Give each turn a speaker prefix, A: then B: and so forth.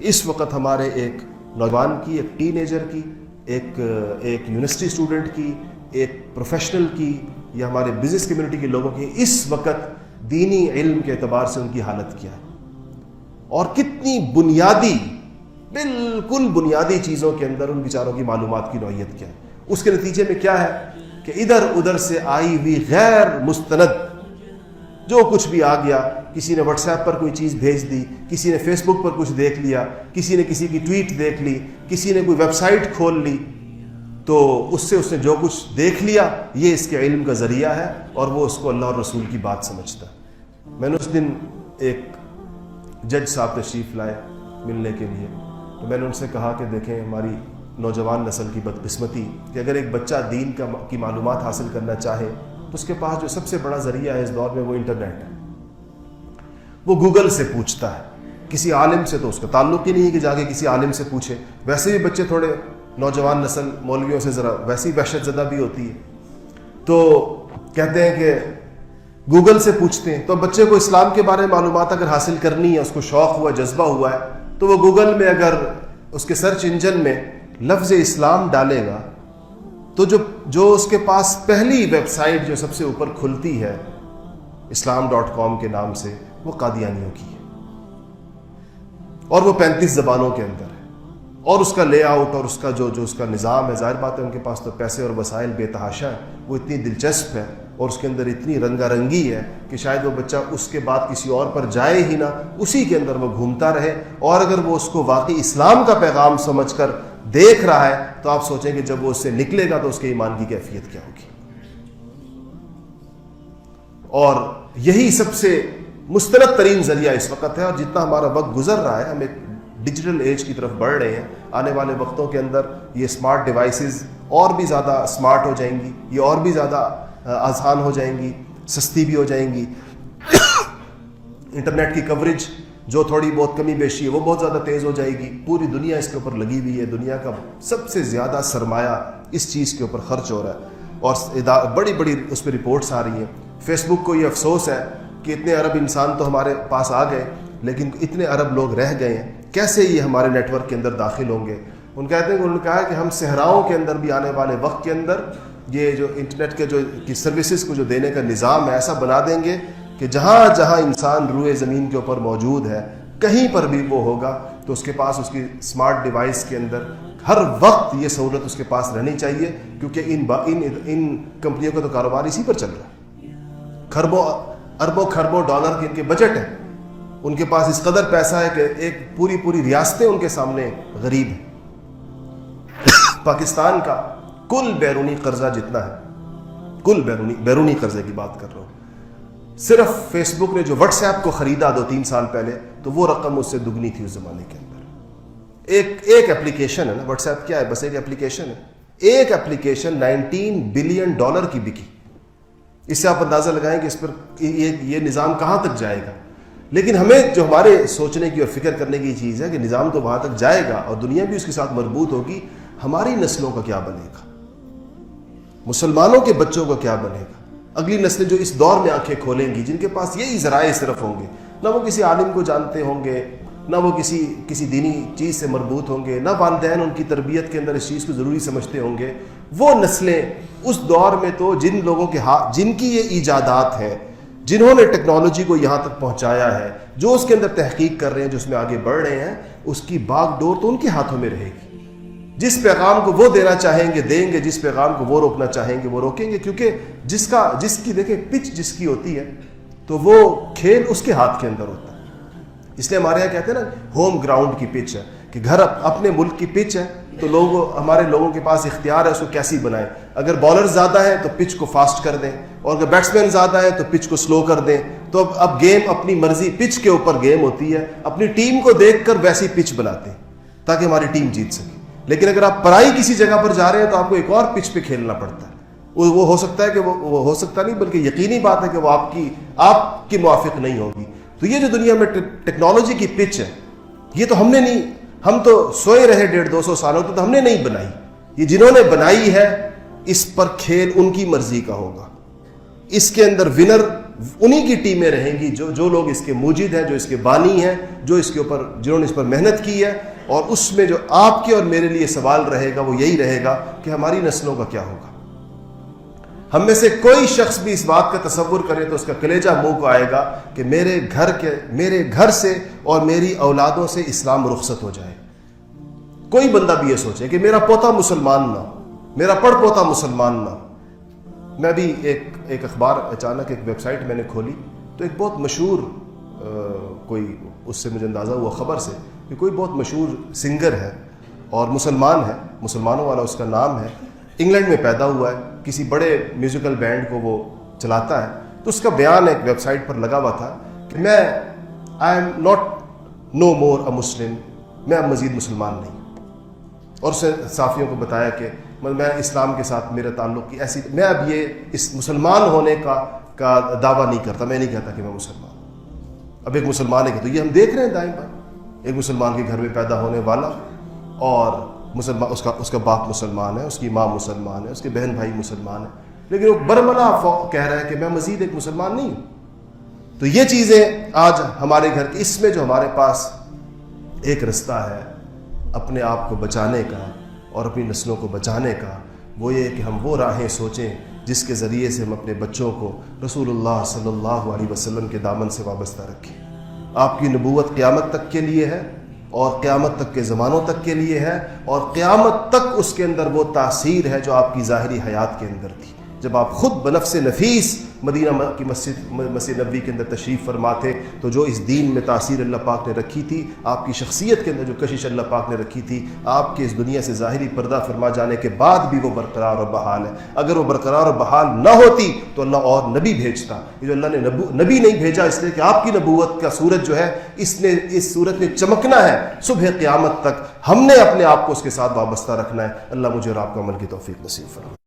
A: کہ اس وقت ہمارے ایک نوجوان کی، ایک ٹین ایجر کی، ایک یونیورسٹی اسٹوڈنٹ کی، ایک پروفیشنل کی، یا ہمارے بزنس کمیونٹی کے لوگوں کی اس وقت دینی علم کے اعتبار سے ان کی حالت کیا ہے، اور کتنی بنیادی، بالکل بنیادی چیزوں کے اندر ان بیچاروں کی معلومات کی نوعیت کیا ہے۔ اس کے نتیجے میں کیا ہے کہ ادھر ادھر سے آئی ہوئی غیر مستند جو کچھ بھی آ گیا، کسی نے واٹس ایپ پر کوئی چیز بھیج دی، کسی نے فیس بک پر کچھ دیکھ لیا، کسی نے کسی کی ٹویٹ دیکھ لی، کسی نے کوئی ویب سائٹ کھول لی، تو اس نے جو کچھ دیکھ لیا یہ اس کے علم کا ذریعہ ہے، اور وہ اس کو اللہ اور رسول کی بات سمجھتا ہے۔ میں نے اس دن ایک جج صاحب تشریف لائے ملنے کے لیے، تو میں نے ان سے کہا کہ دیکھیں ہماری نوجوان نسل کی بدقسمتی کہ اگر ایک بچہ دین کی معلومات حاصل کرنا چاہے تو اس کے پاس جو سب سے بڑا ذریعہ ہے اس دور میں وہ انٹرنیٹ ہے۔ وہ گوگل سے پوچھتا ہے، کسی عالم سے تو اس کا تعلق ہی نہیں ہے کہ جا کے کسی عالم سے پوچھے۔ ویسے بھی بچے تھوڑے نوجوان نسل مولویوں سے ذرا ویسے ہی وحشت زدہ بھی ہوتی ہے، تو کہتے ہیں کہ گوگل سے پوچھتے ہیں۔ تو بچے کو اسلام کے بارے میں معلومات اگر حاصل کرنی ہے، اس کو شوق ہوا، جذبہ ہوا ہے، تو وہ گوگل میں اگر اس کے سرچ انجن میں لفظ اسلام ڈالے گا تو جو اس کے پاس پہلی ویب سائٹ جو سب سے اوپر کھلتی ہے islam.com کے نام سے، وہ قادیانیوں کی ہے، اور وہ 35 زبانوں کے اندر ہے، اور اس کا لے آؤٹ اور اس کا جو اس کا نظام ہے، ظاہر بات ہے ان کے پاس تو پیسے اور وسائل بے تحاشا ہے، وہ اتنی دلچسپ ہے اور اس کے اندر اتنی رنگا رنگی ہے کہ شاید وہ بچہ اس کے بعد کسی اور پر جائے ہی نہ، اسی کے اندر وہ گھومتا رہے۔ اور اگر وہ اس کو واقعی اسلام کا پیغام سمجھ کر دیکھ رہا ہے تو آپ سوچیں کہ جب وہ اس سے نکلے گا تو اس کے ایمان کی کیفیت کیا ہوگی۔ اور یہی سب سے مستند ترین ذریعہ اس وقت ہے، اور جتنا ہمارا وقت گزر رہا ہے، ہم ایک ڈیجیٹل ایج کی طرف بڑھ رہے ہیں، آنے والے وقتوں کے اندر یہ اسمارٹ ڈیوائسز اور بھی زیادہ اسمارٹ ہو جائیں گی، یہ اور بھی زیادہ آسان ہو جائیں گی، سستی بھی ہو جائیں گی۔ انٹرنیٹ کی کوریج جو تھوڑی بہت کمی بیشی ہے وہ بہت زیادہ تیز ہو جائے گی، پوری دنیا اس کے اوپر لگی ہوئی ہے، دنیا کا سب سے زیادہ سرمایہ اس چیز کے اوپر خرچ ہو رہا ہے، اور بڑی بڑی اس پہ رپورٹس آ رہی ہیں۔ فیس بک کو یہ افسوس ہے کہ اتنے ارب انسان تو ہمارے پاس آ گئے، لیکن اتنے ارب لوگ رہ گئے ہیں، کیسے یہ ہمارے نیٹ ورک کے اندر داخل ہوں گے؟ انہوں نے کہا کہ ہم صحراؤں کے اندر بھی آنے والے وقت کے اندر یہ جو انٹرنیٹ کے کی سروسز کو جو دینے کا نظام ہے ایسا بنا دیں گے کہ جہاں جہاں انسان روئے زمین کے اوپر موجود ہے، کہیں پر بھی وہ ہوگا تو اس کے پاس اس کی اسمارٹ ڈیوائس کے اندر ہر وقت یہ سہولت اس کے پاس رہنی چاہیے، کیونکہ ان کمپنیوں کا تو کاروبار اسی پر چل رہا ہے۔ اربوں خربوں ڈالر کے ان کے بجٹ ہیں، ان کے پاس اس قدر پیسہ ہے کہ ایک پوری ریاستیں ان کے سامنے غریب ہیں۔ پاکستان کا کل بیرونی قرضہ جتنا ہے، کل بیرونی قرضے کی بات کر رہا ہوں، صرف فیس بک نے جو واٹس ایپ کو خریدا 2-3 سال پہلے تو وہ رقم اس سے دگنی تھی اس زمانے کے اندر۔ ایک اپلیکیشن ہے نا، واٹس ایپ کیا ہے؟ بس ایک اپلیکیشن ہے، ایک اپلیکیشن $19 بلین کی بکی۔ اس سے آپ اندازہ لگائیں کہ اس پر یہ نظام کہاں تک جائے گا۔ لیکن ہمیں جو ہمارے سوچنے کی اور فکر کرنے کی چیز ہے کہ نظام تو وہاں تک جائے گا اور دنیا بھی اس کے ساتھ مربوط ہوگی، ہماری نسلوں کا کیا بنے گا؟ مسلمانوں کے بچوں کا کیا بنے گا؟ اگلی نسلیں جو اس دور میں آنکھیں کھولیں گی، جن کے پاس یہی ذرائع صرف ہوں گے، نہ وہ کسی عالم کو جانتے ہوں گے، نہ وہ کسی دینی چیز سے مربوط ہوں گے، نہ والدین ان کی تربیت کے اندر اس چیز کو ضروری سمجھتے ہوں گے، وہ نسلیں اس دور میں تو جن لوگوں کے جن کی یہ ایجادات ہیں، جنہوں نے ٹیکنالوجی کو یہاں تک پہنچایا ہے، جو اس کے اندر تحقیق کر رہے ہیں، جو اس میں آگے بڑھ رہے ہیں، اس کی باغ ڈور تو ان کے ہاتھوں میں رہے گی۔ جس پیغام کو وہ دینا چاہیں گے دیں گے، جس پیغام کو وہ روکنا چاہیں گے وہ روکیں گے، کیونکہ جس کی دیکھیں پچ جس کی ہوتی ہے تو وہ کھیل اس کے ہاتھ کے اندر ہوتا ہے۔ اس لیے ہمارے یہاں کہتے ہیں نا ہوم گراؤنڈ کی پچ ہے، کہ گھر اپنے ملک کی پچ ہے تو ہمارے لوگوں کے پاس اختیار ہے اس کو کیسی بنائیں۔ اگر بالر زیادہ ہے تو پچ کو فاسٹ کر دیں، اور اگر بیٹسمین زیادہ ہے تو پچ کو سلو کر دیں۔ تو اب گیم اپنی مرضی، پچ کے اوپر گیم ہوتی ہے، اپنی ٹیم کو دیکھ کر ویسی پچ بناتے ہیں تاکہ ہماری ٹیم جیت سکے۔ لیکن اگر آپ پرائی کسی جگہ پر جا رہے ہیں تو آپ کو ایک اور پچ پہ کھیلنا پڑتا ہے۔ وہ ہو سکتا ہے کہ وہ ہو سکتا نہیں بلکہ یقینی بات ہے کہ وہ آپ کی موافق نہیں ہوگی۔ تو یہ جو دنیا میں ٹیکنالوجی کی پچ ہے، یہ تو ہم تو سوئے رہے 150-200 سالوں تو ہم نے نہیں بنائی، یہ جنہوں نے بنائی ہے اس پر کھیل ان کی مرضی کا ہوگا۔ اس کے اندر انہی کی ٹیمیں رہیں گی جو لوگ اس کے موجد ہیں، جو اس کے بانی ہیں، جو اس کے اوپر جنہوں نے اس پر محنت کی ہے. اور اس میں جو آپ کے اور میرے لیے سوال رہے گا وہ یہی رہے گا کہ ہماری نسلوں کا کیا ہوگا. ہم میں سے کوئی شخص بھی اس بات کا تصور کرے تو اس کا کلیجہ منہ کو آئے گا کہ میرے گھر سے اور میری اولادوں سے اسلام رخصت ہو جائے. کوئی بندہ بھی یہ سوچے کہ میرا پوتا مسلمان نہ ہو، میرا پڑ پوتا مسلمان نہ ہو. میں بھی ایک اخبار اچانک ایک ویب سائٹ میں نے کھولی تو ایک بہت مشہور کوئی اس سے مجھے اندازہ ہوا خبر سے کہ کوئی بہت مشہور سنگر ہے اور مسلمان ہے، مسلمانوں والا اس کا نام ہے، انگلینڈ میں پیدا ہوا ہے، کسی بڑے میوزیکل بینڈ کو وہ چلاتا ہے. تو اس کا بیان ایک ویب سائٹ پر لگا ہوا تھا کہ میں آئی ایم ناٹ نو مور اے مسلم، میں اب مزید مسلمان نہیں. اور اس نے صحافیوں کو بتایا کہ میں اسلام کے ساتھ میرے تعلق کی ایسی، میں اب یہ اس مسلمان ہونے کا دعویٰ نہیں کرتا، میں نہیں کہتا کہ میں مسلمان. اب ایک مسلمان ہے کہ تو یہ ہم دیکھ رہے ہیں دائیں بائیں، ایک مسلمان کے گھر میں پیدا ہونے والا اور مسلمان، اس کا باپ مسلمان ہے، اس کی ماں مسلمان ہے، اس کے بہن بھائی مسلمان ہیں، لیکن وہ برملا کہہ رہا ہے کہ میں مزید ایک مسلمان نہیں ہوں. تو یہ چیزیں آج ہمارے گھر کے اس میں جو ہمارے پاس ایک رستہ ہے اپنے آپ کو بچانے کا اور اپنی نسلوں کو بچانے کا، وہ یہ کہ ہم وہ راہیں سوچیں جس کے ذریعے سے ہم اپنے بچوں کو رسول اللہ صلی اللہ علیہ وسلم کے دامن سے وابستہ رکھیں. آپ کی نبوت قیامت تک کے لیے ہے اور قیامت تک کے زمانوں تک کے لیے ہے، اور قیامت تک اس کے اندر وہ تاثیر ہے جو آپ کی ظاہری حیات کے اندر تھی. جب آپ خود بنفس نفیس مدینہ کی مسجد نبوی کے اندر تشریف فرما تھے تو جو اس دین میں تاثیر اللہ پاک نے رکھی تھی، آپ کی شخصیت کے اندر جو کشش اللہ پاک نے رکھی تھی، آپ کے اس دنیا سے ظاہری پردہ فرما جانے کے بعد بھی وہ برقرار اور بحال ہے. اگر وہ برقرار اور بحال نہ ہوتی تو اللہ اور نبی بھیجتا. یہ جو اللہ نے نبی نہیں بھیجا اس لیے کہ آپ کی نبوت کا سورج جو ہے اس سورج نے چمکنا ہے صبح قیامت تک. ہم نے اپنے آپ کو اس کے ساتھ وابستہ رکھنا ہے. اللہ مجھے اور آپ کو عمل کی توفیق نصیب فرمائے.